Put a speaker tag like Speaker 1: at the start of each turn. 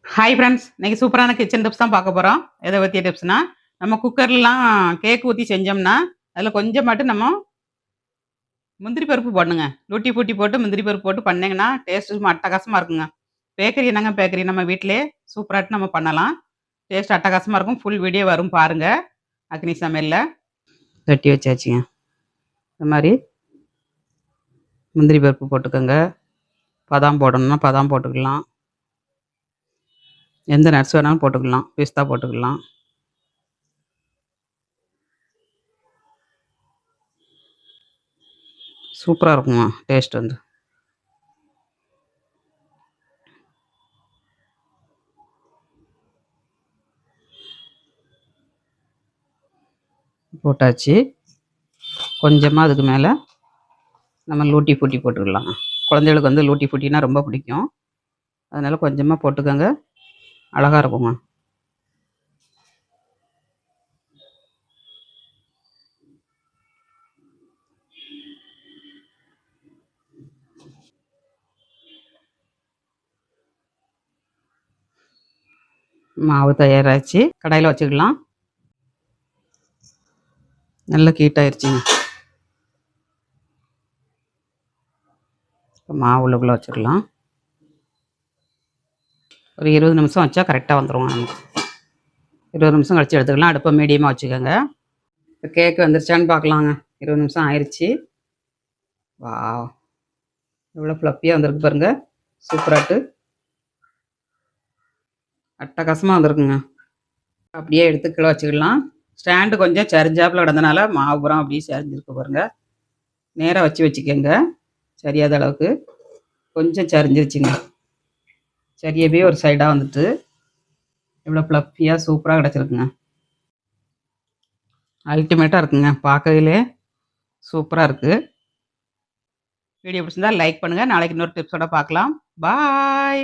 Speaker 1: Hi friends. இன்னைக்கு சூப்பரான kitchen tips தான் பார்க்க போறோம். எத பத்திய டிப்ஸ்னா, நம்ம குக்கர்லாம் கேக் ஊத்தி செஞ்சோம்னா, அதில கொஞ்சமாட்டு நம்ம முந்திரி பருப்பு போடணுங்க. டூட்டி ஃப்ரூட்டி போட்டு முந்திரி பருப்பு போட்டு பண்ணீங்கன்னா, டேஸ்ட் சும்மா அட்டகாசமா இருக்குங்க. பேக்கரி என்னங்க பேக்கரி நம்ம வீட்டிலேயே சூப்பராட்டு நம்ம பண்ணலாம். டேஸ்ட் அட்டகாசமா இருக்கும். ஃபுல் வீடியோ வரும் பாருங்க. அக்னி சமையல்ல. தட்டி வச்சாச்சுங்க. இந்த மாரி முந்திரி பருப்பு போட்டுக்கோங்க. பாதாம் போடணும்னா பாதாம் போட்டுக்கலாம். எந்த நட்ஸ் வேணாலும் போட்டுக்கலாம். பிஸ்தா போட்டுக்கலாம். சூப்பரா இருக்குங்க டேஸ்ட் வந்து. போட்டாச்சு. கொஞ்சமா அதுக்கு மேல நம்ம லூட்டி ஃபூட்டி போட்டுக்கலாங்க. குழந்தைகளுக்கு வந்து லூட்டி ஃபூட்டினா ரொம்ப பிடிக்கும். அதனால கொஞ்சமா போட்டுக்கோங்க. அழகா இருக்குங்க. மாவு தயாராச்சு. கடாயில வச்சுக்கலாம். நல்லா ஹீட் ஆயிருச்சுங்க. இப்போ மாவு உள்ளுக்குள்ள வச்சுக்கலாம். ஒரு 20 நிமிஷம் வச்சா கரெக்டாக வந்துருங்க நமக்கு. 20 நிமிஷம் கழிச்சு எடுத்துக்கலாம். அடுப்பை மீடியமாக வச்சுக்கோங்க. இப்போ கேக் வந்துருச்சான்னு பார்க்கலாங்க. 20 நிமிஷம் ஆயிடுச்சு. வாவ்! எவ்வளோ ஃப்ளப்பியாக வந்திருக்கு பாருங்க. சூப்பராட்டு அட்டகாசமாக வந்திருக்குங்க. அப்படியே எடுத்து கீழே வச்சுக்கலாம். ஸ்டாண்டு கொஞ்சம் சரிஞ்சாப்புல கிடந்தனால மாவு பூரா அப்படியே சரிஞ்சிருக்கு பாருங்க. நேராக வச்சுக்கோங்க. சரியாத அளவுக்கு கொஞ்சம் சரிஞ்சிருச்சுங்க. சரியாவே ஒரு சைடாக வந்துட்டு இவ்வளோ ஃப்ளஃபியாக சூப்பராக கிடச்சிருக்குங்க. அல்டிமேட்டாக இருக்குங்க. பார்க்கையிலே சூப்பராக இருக்குது. வீடியோ பிடிச்சிருந்தா லைக் பண்ணுங்கள். நாளைக்கு இன்னொரு டிப்ஸோட பார்க்கலாம். பாய்.